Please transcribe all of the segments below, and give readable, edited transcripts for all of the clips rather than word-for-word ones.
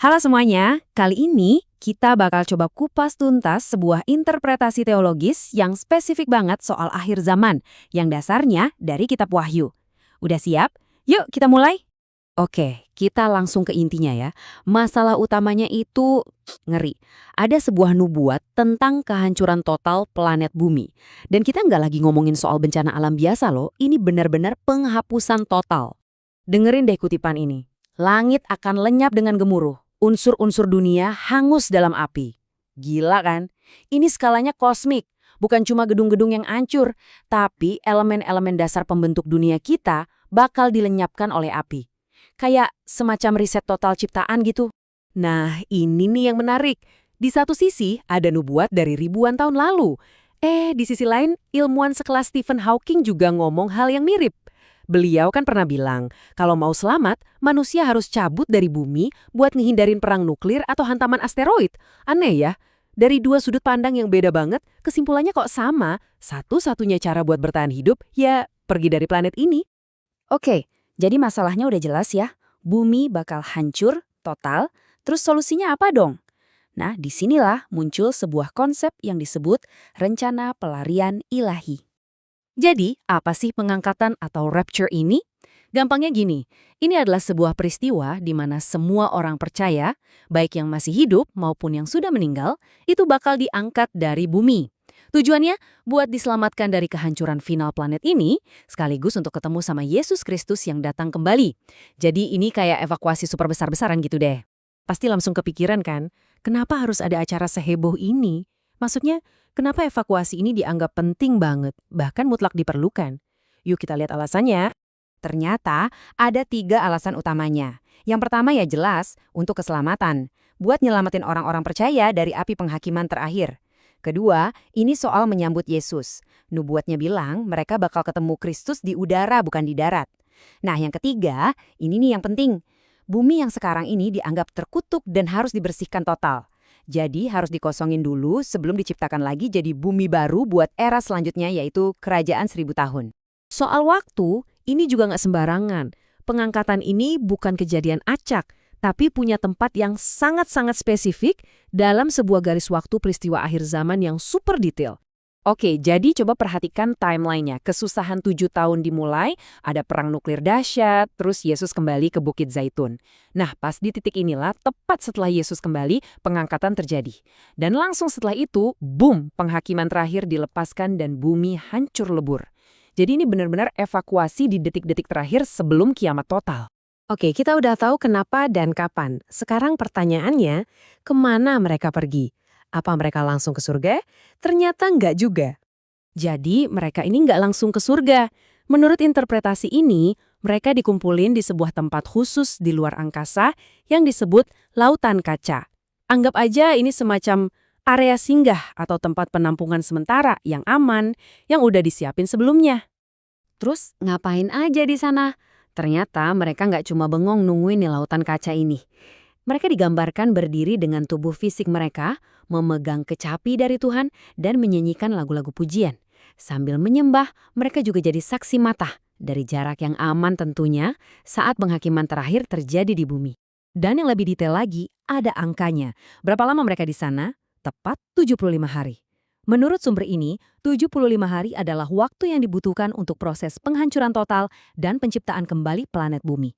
Halo semuanya, kali ini kita bakal coba kupas tuntas sebuah interpretasi teologis yang spesifik banget soal akhir zaman, yang dasarnya dari kitab Wahyu. Udah siap? Yuk kita mulai! Oke, kita langsung ke intinya ya. Masalah utamanya itu ngeri. Ada sebuah nubuat tentang kehancuran total planet bumi. Dan kita nggak lagi ngomongin soal bencana alam biasa loh, ini benar-benar penghapusan total. Dengerin deh kutipan ini. Langit akan lenyap dengan gemuruh. Unsur-unsur dunia hangus dalam api. Gila kan? Ini skalanya kosmik. Bukan cuma gedung-gedung yang hancur, tapi elemen-elemen dasar pembentuk dunia kita bakal dilenyapkan oleh api. Kayak semacam riset total ciptaan gitu. Nah, ini nih yang menarik. Di satu sisi, ada nubuat dari ribuan tahun lalu. Di sisi lain, ilmuwan sekelas Stephen Hawking juga ngomong hal yang mirip. Beliau kan pernah bilang, kalau mau selamat, manusia harus cabut dari bumi buat ngehindarin perang nuklir atau hantaman asteroid. Aneh ya? Dari dua sudut pandang yang beda banget, kesimpulannya kok sama. Satu-satunya cara buat bertahan hidup, ya pergi dari planet ini. Oke, jadi masalahnya udah jelas ya. Bumi bakal hancur, total, terus solusinya apa dong? Nah, disinilah muncul sebuah konsep yang disebut rencana pelarian ilahi. Jadi, apa sih pengangkatan atau rapture ini? Gampangnya gini, ini adalah sebuah peristiwa di mana semua orang percaya, baik yang masih hidup maupun yang sudah meninggal, itu bakal diangkat dari bumi. Tujuannya buat diselamatkan dari kehancuran final planet ini, sekaligus untuk ketemu sama Yesus Kristus yang datang kembali. Jadi ini kayak evakuasi super besar-besaran gitu deh. Pasti langsung kepikiran kan, kenapa harus ada acara seheboh ini? Maksudnya, kenapa evakuasi ini dianggap penting banget, bahkan mutlak diperlukan? Yuk kita lihat alasannya. Ternyata ada 3 alasan utamanya. Yang pertama ya jelas, untuk keselamatan. Buat nyelamatin orang-orang percaya dari api penghakiman terakhir. Kedua, ini soal menyambut Yesus. Nubuatnya bilang mereka bakal ketemu Kristus di udara bukan di darat. Nah yang ketiga, ini nih yang penting. Bumi yang sekarang ini dianggap terkutuk dan harus dibersihkan total. Jadi harus dikosongin dulu sebelum diciptakan lagi jadi bumi baru buat era selanjutnya yaitu kerajaan 1000 tahun. Soal waktu, ini juga nggak sembarangan. Pengangkatan ini bukan kejadian acak, tapi punya tempat yang sangat-sangat spesifik dalam sebuah garis waktu peristiwa akhir zaman yang super detail. Oke, jadi coba perhatikan timeline-nya. Kesusahan 7 tahun dimulai, ada perang nuklir dahsyat, terus Yesus kembali ke Bukit Zaitun. Nah, pas di titik inilah, tepat setelah Yesus kembali, pengangkatan terjadi. Dan langsung setelah itu, boom, penghakiman terakhir dilepaskan dan bumi hancur lebur. Jadi ini benar-benar evakuasi di detik-detik terakhir sebelum kiamat total. Oke, kita udah tahu kenapa dan kapan. Sekarang pertanyaannya, kemana mereka pergi? Apa mereka langsung ke surga? Ternyata nggak juga. Jadi mereka ini nggak langsung ke surga. Menurut interpretasi ini, mereka dikumpulin di sebuah tempat khusus di luar angkasa yang disebut Lautan Kaca. Anggap aja ini semacam area singgah atau tempat penampungan sementara yang aman, yang udah disiapin sebelumnya. Terus ngapain aja di sana? Ternyata mereka nggak cuma bengong nungguin di Lautan Kaca ini. Mereka digambarkan berdiri dengan tubuh fisik mereka, memegang kecapi dari Tuhan, dan menyanyikan lagu-lagu pujian. Sambil menyembah, mereka juga jadi saksi mata, dari jarak yang aman tentunya, saat penghakiman terakhir terjadi di bumi. Dan yang lebih detail lagi, ada angkanya. Berapa lama mereka di sana? Tepat 75 hari. Menurut sumber ini, 75 hari adalah waktu yang dibutuhkan untuk proses penghancuran total dan penciptaan kembali planet bumi.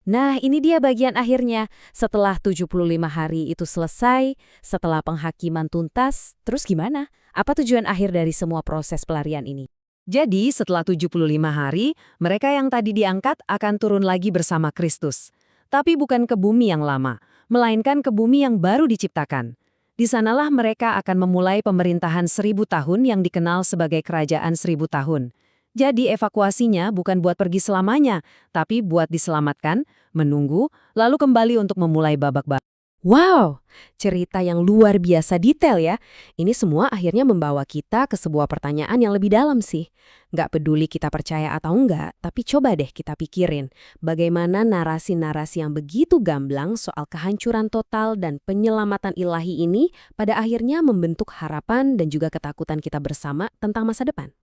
Nah, ini dia bagian akhirnya. Setelah 75 hari itu selesai, setelah penghakiman tuntas, terus gimana? Apa tujuan akhir dari semua proses pelarian ini? Jadi, setelah 75 hari, mereka yang tadi diangkat akan turun lagi bersama Kristus. Tapi bukan ke bumi yang lama, melainkan ke bumi yang baru diciptakan. Di sanalah mereka akan memulai pemerintahan 1000 tahun yang dikenal sebagai kerajaan 1000 tahun. Jadi evakuasinya bukan buat pergi selamanya, tapi buat diselamatkan, menunggu, lalu kembali untuk memulai babak baru. Wow, cerita yang luar biasa detail ya. Ini semua akhirnya membawa kita ke sebuah pertanyaan yang lebih dalam sih. Nggak peduli kita percaya atau enggak, tapi coba deh kita pikirin bagaimana narasi-narasi yang begitu gamblang soal kehancuran total dan penyelamatan ilahi ini pada akhirnya membentuk harapan dan juga ketakutan kita bersama tentang masa depan.